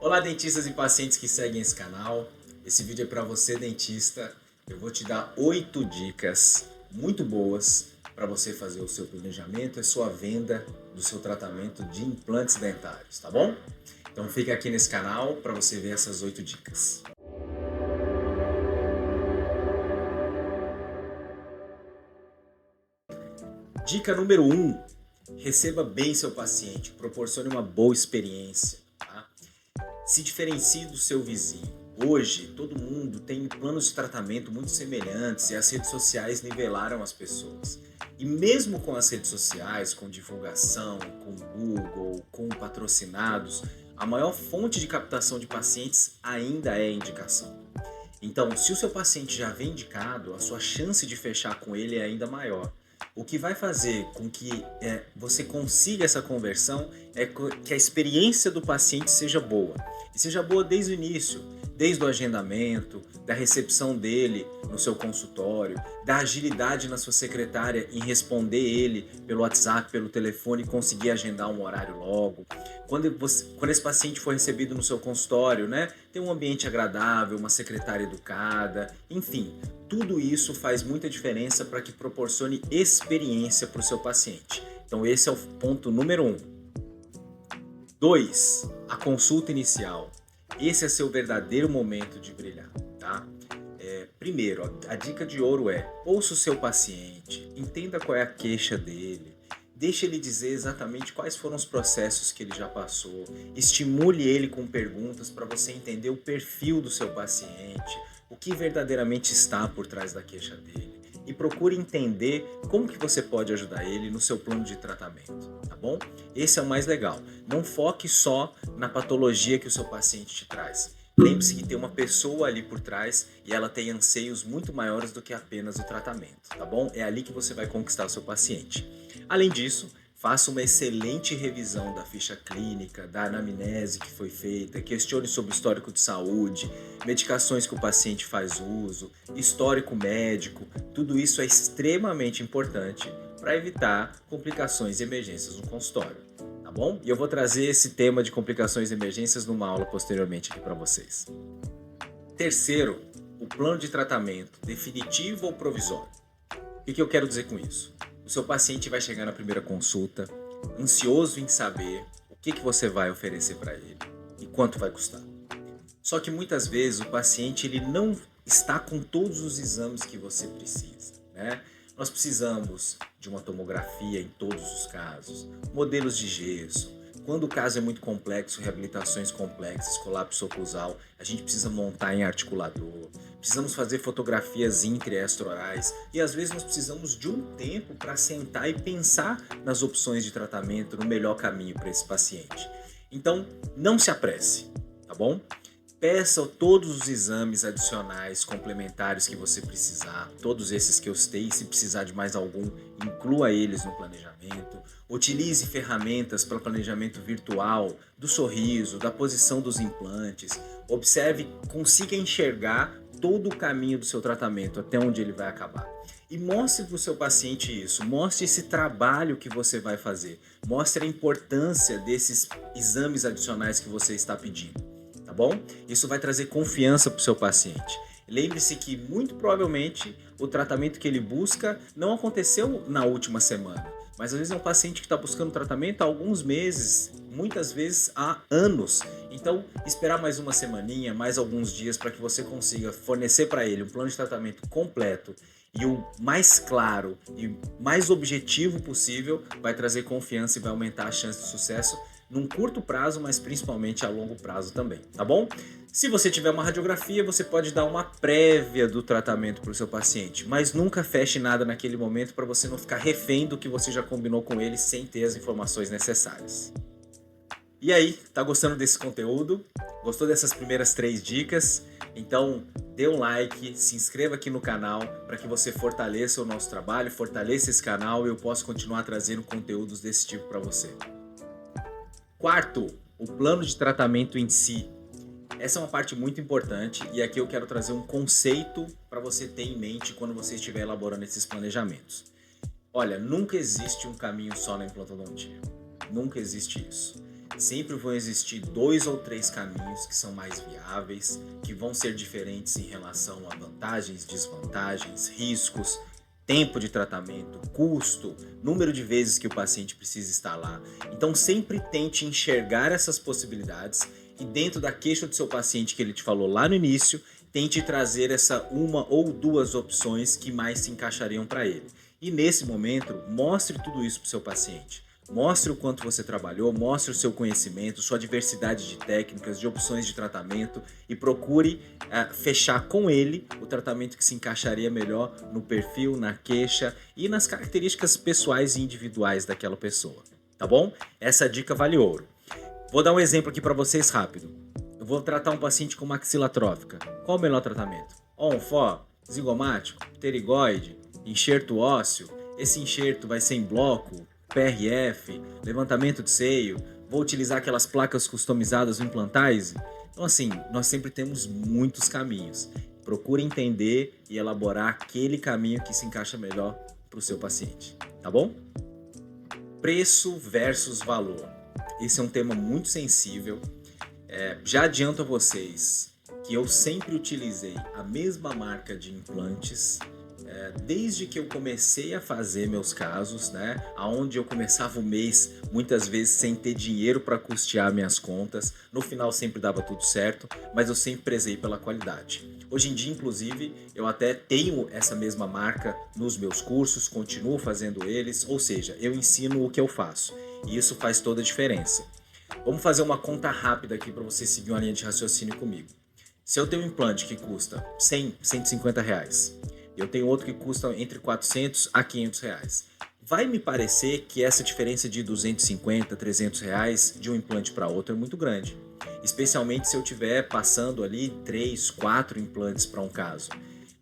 Olá, dentistas e pacientes que seguem esse canal. Esse vídeo é para você, dentista. Eu vou te dar 8 dicas muito boas para você fazer o seu planejamento e sua venda do seu tratamento de implantes dentários, tá bom? Então fica aqui nesse canal para você ver essas 8 dicas. Dica número 1. Receba bem seu paciente, proporcione uma boa experiência, tá? Se diferencie do seu vizinho. Hoje, todo mundo tem planos de tratamento muito semelhantes e as redes sociais nivelaram as pessoas. E mesmo com as redes sociais, com divulgação, com Google, com patrocinados, a maior fonte de captação de pacientes ainda é a indicação. Então, se o seu paciente já vem indicado, a sua chance de fechar com ele é ainda maior. O que vai fazer com que você consiga essa conversão é que a experiência do paciente seja boa. E seja boa desde o início, desde o agendamento, da recepção dele no seu consultório, da agilidade na sua secretária em responder ele pelo WhatsApp, pelo telefone e conseguir agendar um horário logo. Quando esse paciente for recebido no seu consultório, né, tem um ambiente agradável, uma secretária educada, enfim, tudo isso faz muita diferença para que proporcione experiência para o seu paciente. Então esse é o ponto número 1. 2. A consulta inicial. Esse é seu verdadeiro momento de brilhar, tá? Primeiro, a dica de ouro é: ouça o seu paciente, entenda qual é a queixa dele, deixe ele dizer exatamente quais foram os processos que ele já passou, estimule ele com perguntas para você entender o perfil do seu paciente, o que verdadeiramente está por trás da queixa dele. E procure entender como que você pode ajudar ele no seu plano de tratamento, tá bom? Esse é o mais legal. Não foque só na patologia que o seu paciente te traz. Lembre-se que tem uma pessoa ali por trás e ela tem anseios muito maiores do que apenas o tratamento, tá bom? É ali que você vai conquistar o seu paciente. Além disso, faça uma excelente revisão da ficha clínica, da anamnese que foi feita, questione sobre o histórico de saúde, medicações que o paciente faz uso, histórico médico. Tudo isso é extremamente importante para evitar complicações e emergências no consultório, tá bom? E eu vou trazer esse tema de complicações e emergências numa aula posteriormente aqui para vocês. Terceiro, o plano de tratamento, definitivo ou provisório. O que eu quero dizer com isso? O seu paciente vai chegar na primeira consulta ansioso em saber o que você vai oferecer para ele e quanto vai custar. Só que muitas vezes o paciente ele não está com todos os exames que você precisa, né? Nós precisamos de uma tomografia em todos os casos, modelos de gesso. Quando o caso é muito complexo, reabilitações complexas, colapso oclusal, a gente precisa montar em articulador, precisamos fazer fotografias intra- e extraorais e às vezes nós precisamos de um tempo para sentar e pensar nas opções de tratamento, no melhor caminho para esse paciente. Então, não se apresse, tá bom? Peça todos os exames adicionais, complementares que você precisar, todos esses que eu citei, se precisar de mais algum, inclua eles no planejamento. Utilize ferramentas para planejamento virtual do sorriso, da posição dos implantes. Observe, consiga enxergar todo o caminho do seu tratamento, até onde ele vai acabar. E mostre para o seu paciente isso, mostre esse trabalho que você vai fazer, mostre a importância desses exames adicionais que você está pedindo. Tá bom? Isso vai trazer confiança para o seu paciente. Lembre-se que muito provavelmente o tratamento que ele busca não aconteceu na última semana, mas às vezes é um paciente que está buscando tratamento há alguns meses, muitas vezes há anos. Então, esperar mais uma semaninha, mais alguns dias para que você consiga fornecer para ele um plano de tratamento completo e o mais claro e mais objetivo possível vai trazer confiança e vai aumentar a chance de sucesso num curto prazo, mas principalmente a longo prazo também, tá bom? Se você tiver uma radiografia, você pode dar uma prévia do tratamento para o seu paciente, mas nunca feche nada naquele momento para você não ficar refém do que você já combinou com ele sem ter as informações necessárias. E aí, tá gostando desse conteúdo? Gostou dessas primeiras 3 dicas? Então, dê um like, se inscreva aqui no canal para que você fortaleça o nosso trabalho, fortaleça esse canal e eu possa continuar trazendo conteúdos desse tipo para você. Quarto, o plano de tratamento em si. Essa é uma parte muito importante e aqui eu quero trazer um conceito para você ter em mente quando você estiver elaborando esses planejamentos. Olha, nunca existe um caminho só na implantodontia. Nunca existe isso. Sempre vão existir 2 ou 3 caminhos que são mais viáveis, que vão ser diferentes em relação a vantagens, desvantagens, riscos, tempo de tratamento, custo, número de vezes que o paciente precisa estar lá. Então sempre tente enxergar essas possibilidades e dentro da queixa do seu paciente que ele te falou lá no início, tente trazer essa uma ou duas opções que mais se encaixariam para ele. E nesse momento, mostre tudo isso para o seu paciente. Mostre o quanto você trabalhou, mostre o seu conhecimento, sua diversidade de técnicas, de opções de tratamento e procure fechar com ele o tratamento que se encaixaria melhor no perfil, na queixa e nas características pessoais e individuais daquela pessoa, tá bom? Essa dica vale ouro. Vou dar um exemplo aqui para vocês rápido. Eu vou tratar um paciente com maxila atrófica. Qual o melhor tratamento? ONFO, zigomático, pterigoide, enxerto ósseo. Esse enxerto vai ser em bloco, PRF, levantamento de seio, vou utilizar aquelas placas customizadas no Implantize. Então assim, nós sempre temos muitos caminhos. Procure entender e elaborar aquele caminho que se encaixa melhor para o seu paciente, tá bom? Preço versus valor. Esse é um tema muito sensível. Já adianto a vocês que eu sempre utilizei a mesma marca de implantes desde que eu comecei a fazer meus casos, né? Onde eu começava o mês muitas vezes sem ter dinheiro para custear minhas contas. No final sempre dava tudo certo, mas eu sempre prezei pela qualidade. Hoje em dia, inclusive, eu até tenho essa mesma marca nos meus cursos, continuo fazendo eles, ou seja, eu ensino o que eu faço e isso faz toda a diferença. Vamos fazer uma conta rápida aqui para você seguir uma linha de raciocínio comigo. Se eu tenho um implante que custa 100, 150 reais, eu tenho outro que custa entre 400 a 500 reais. Vai me parecer que essa diferença de 250, 300 reais de um implante para outro é muito grande. Especialmente se eu estiver passando ali 3, 4 implantes para um caso.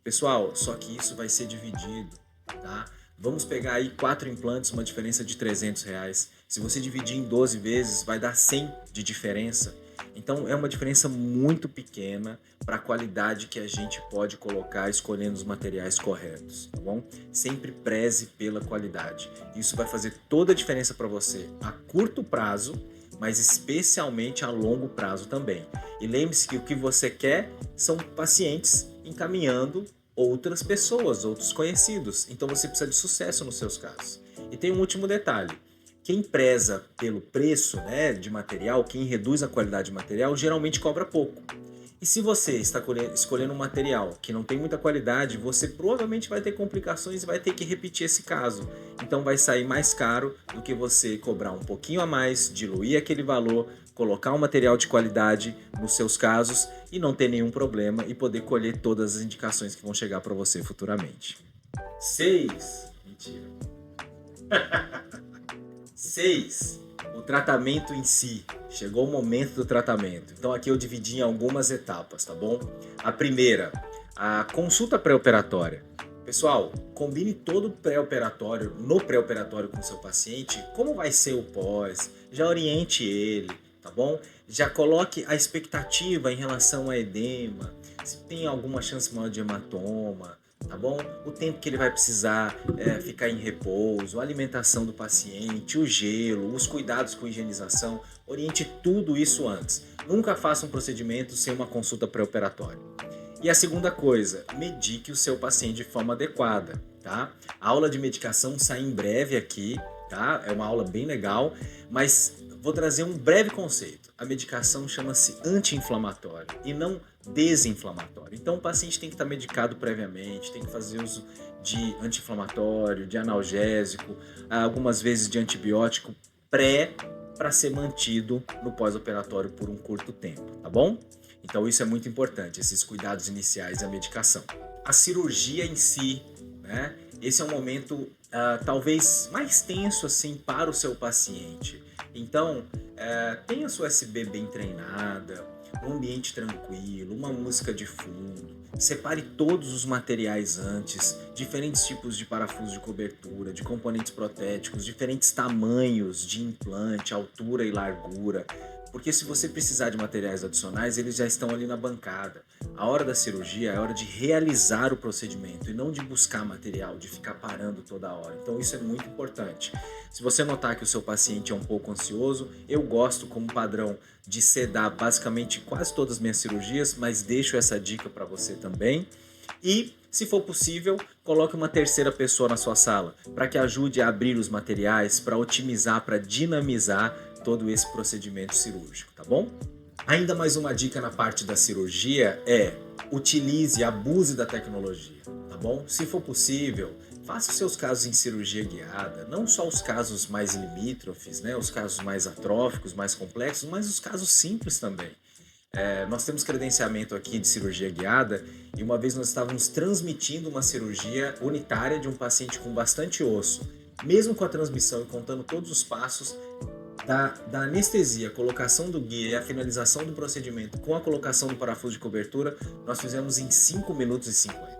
Pessoal, só que isso vai ser dividido, tá? Vamos pegar aí 4 implantes, uma diferença de 300 reais. Se você dividir em 12 vezes, vai dar 100 de diferença. Então é uma diferença muito pequena para a qualidade que a gente pode colocar escolhendo os materiais corretos, tá bom? Sempre preze pela qualidade. Isso vai fazer toda a diferença para você a curto prazo, mas especialmente a longo prazo também. E lembre-se que o que você quer são pacientes encaminhando outras pessoas, outros conhecidos. Então você precisa de sucesso nos seus casos. E tem um último detalhe. Quem preza pelo preço, né, de material, quem reduz a qualidade de material, geralmente cobra pouco. E se você está escolhendo um material que não tem muita qualidade, você provavelmente vai ter complicações e vai ter que repetir esse caso. Então vai sair mais caro do que você cobrar um pouquinho a mais, diluir aquele valor, colocar um material de qualidade nos seus casos e não ter nenhum problema e poder colher todas as indicações que vão chegar para você futuramente. 6. Mentira. 6. O tratamento em si. Chegou o momento do tratamento. Então aqui eu dividi em algumas etapas, tá bom? A primeira, a consulta pré-operatória. Pessoal, combine todo o pré-operatório, no pré-operatório com o seu paciente, como vai ser o pós, já oriente ele, tá bom? Já coloque a expectativa em relação a edema, se tem alguma chance maior de hematoma, tá bom? O tempo que ele vai precisar ficar em repouso, a alimentação do paciente, o gelo, os cuidados com higienização, oriente tudo isso antes. Nunca faça um procedimento sem uma consulta pré-operatória. E a segunda coisa, medique o seu paciente de forma adequada, tá? A aula de medicação sai em breve aqui, tá? É uma aula bem legal, mas vou trazer um breve conceito. A medicação chama-se anti-inflamatório e não desinflamatório. Então o paciente tem que estar medicado previamente, tem que fazer uso de anti-inflamatório, de analgésico, algumas vezes de antibiótico para ser mantido no pós-operatório por um curto tempo, tá bom? Então isso é muito importante, esses cuidados iniciais e a medicação. A cirurgia em si, né? Esse é um momento talvez mais tenso assim para o seu paciente. Então, tenha sua USB bem treinada, um ambiente tranquilo, uma música de fundo. Separe todos os materiais antes, diferentes tipos de parafuso de cobertura, de componentes protéticos, diferentes tamanhos de implante, altura e largura. Porque se você precisar de materiais adicionais, eles já estão ali na bancada. A hora da cirurgia é a hora de realizar o procedimento e não de buscar material, de ficar parando toda hora. Então isso é muito importante. Se você notar que o seu paciente é um pouco ansioso, eu gosto como padrão de sedar basicamente quase todas as minhas cirurgias, mas deixo essa dica para você também. E, se for possível, coloque uma terceira pessoa na sua sala, para que ajude a abrir os materiais, para otimizar, para dinamizar todo esse procedimento cirúrgico, tá bom? Ainda mais uma dica na parte da cirurgia é: utilize, abuse da tecnologia, tá bom? Se for possível, faça os seus casos em cirurgia guiada, não só os casos mais limítrofes, né, os casos mais atróficos, mais complexos, mas os casos simples também. Nós temos credenciamento aqui de cirurgia guiada e uma vez nós estávamos transmitindo uma cirurgia unitária de um paciente com bastante osso. Mesmo com a transmissão e contando todos os passos da anestesia, colocação do guia e a finalização do procedimento com a colocação do parafuso de cobertura, nós fizemos em 5 minutos e 50.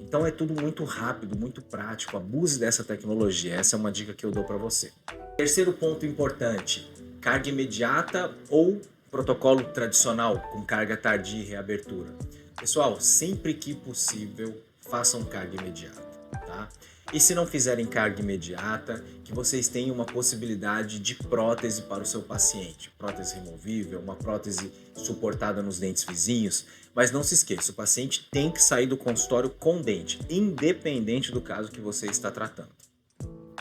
Então é tudo muito rápido, muito prático, abuse dessa tecnologia, essa é uma dica que eu dou para você. Terceiro ponto importante: carga imediata ou protocolo tradicional com carga tardia e reabertura. Pessoal, sempre que possível, façam carga imediata, tá? E se não fizerem carga imediata, que vocês tenham uma possibilidade de prótese para o seu paciente. Prótese removível, uma prótese suportada nos dentes vizinhos. Mas não se esqueça, o paciente tem que sair do consultório com dente, independente do caso que você está tratando.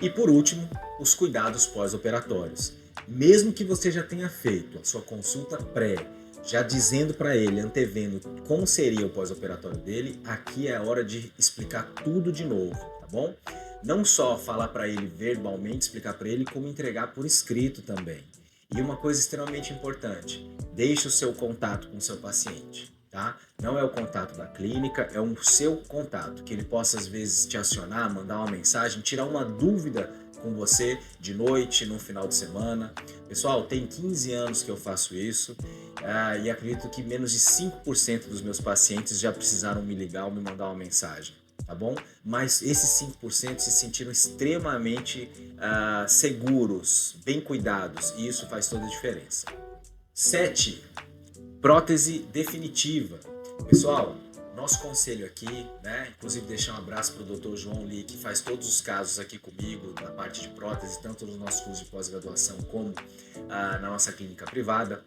E por último, os cuidados pós-operatórios. Mesmo que você já tenha feito a sua consulta pré, já dizendo para ele, antevendo como seria o pós-operatório dele, aqui é a hora de explicar tudo de novo, tá bom? Não só falar para ele verbalmente, explicar para ele, como entregar por escrito também. E uma coisa extremamente importante: deixe o seu contato com o seu paciente, tá? Não é o contato da clínica, é o seu contato, que ele possa às vezes te acionar, mandar uma mensagem, tirar uma dúvida com você de noite, no final de semana. Pessoal, tem 15 anos que eu faço isso e acredito que menos de 5% dos meus pacientes já precisaram me ligar ou me mandar uma mensagem, tá bom? Mas esses 5% se sentiram extremamente seguros, bem cuidados, e isso faz toda a diferença. 7. Prótese definitiva. Pessoal, nosso conselho aqui, né? Inclusive deixar um abraço para o Dr. João Lee, que faz todos os casos aqui comigo na parte de prótese, tanto no nosso curso de pós-graduação como na nossa clínica privada.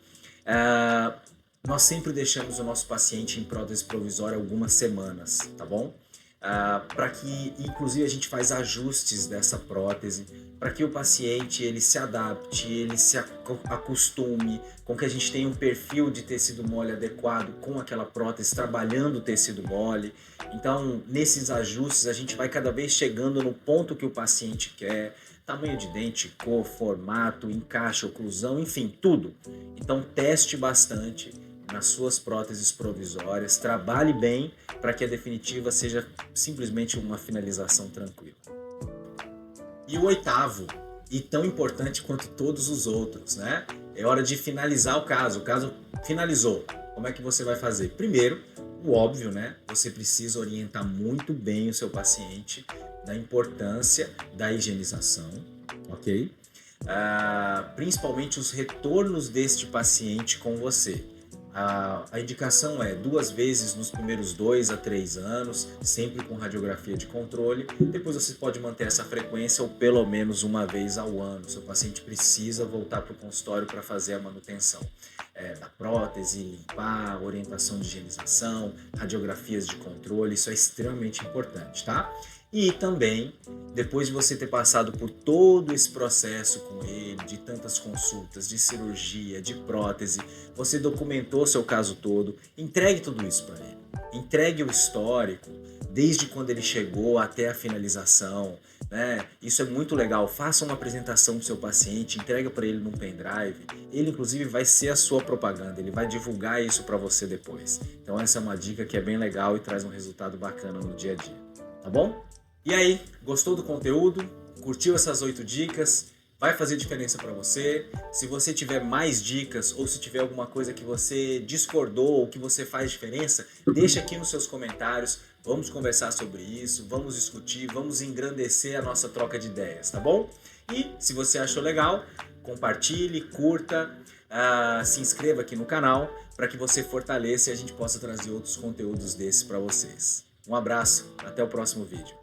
Nós sempre deixamos o nosso paciente em prótese provisória algumas semanas, tá bom? Para que, inclusive, a gente faz ajustes dessa prótese, para que o paciente ele se adapte, ele se acostume com que a gente tenha um perfil de tecido mole adequado com aquela prótese, trabalhando o tecido mole. Então, nesses ajustes, a gente vai cada vez chegando no ponto que o paciente quer, tamanho de dente, cor, formato, encaixe, oclusão, enfim, tudo. Então, teste bastante nas suas próteses provisórias, trabalhe bem para que a definitiva seja simplesmente uma finalização tranquila. E o 8º, e tão importante quanto todos os outros, né? É hora de finalizar o caso finalizou. Como é que você vai fazer? Primeiro, o óbvio, né? Você precisa orientar muito bem o seu paciente da importância da higienização, ok? Principalmente os retornos deste paciente com você. A indicação é 2 vezes nos primeiros 2 a 3 anos, sempre com radiografia de controle. Depois você pode manter essa frequência ou pelo menos 1 vez ao ano. Seu paciente precisa voltar para o consultório para fazer a manutenção da prótese, limpar, orientação de higienização, radiografias de controle. Isso é extremamente importante, tá? E também, depois de você ter passado por todo esse processo com ele, de tantas consultas, de cirurgia, de prótese, você documentou seu caso todo, entregue tudo isso para ele. Entregue o histórico, desde quando ele chegou até a finalização, né? Isso é muito legal. Faça uma apresentação do seu paciente, entrega para ele num pendrive. Ele, inclusive, vai ser a sua propaganda, ele vai divulgar isso para você depois. Então essa é uma dica que é bem legal e traz um resultado bacana no dia a dia, tá bom? E aí, gostou do conteúdo? Curtiu essas 8 dicas? Vai fazer diferença para você? Se você tiver mais dicas ou se tiver alguma coisa que você discordou ou que você faz diferença, deixa aqui nos seus comentários. Vamos conversar sobre isso, vamos discutir, vamos engrandecer a nossa troca de ideias, tá bom? E se você achou legal, compartilhe, curta, se inscreva aqui no canal para que você fortaleça e a gente possa trazer outros conteúdos desses para vocês. Um abraço, até o próximo vídeo.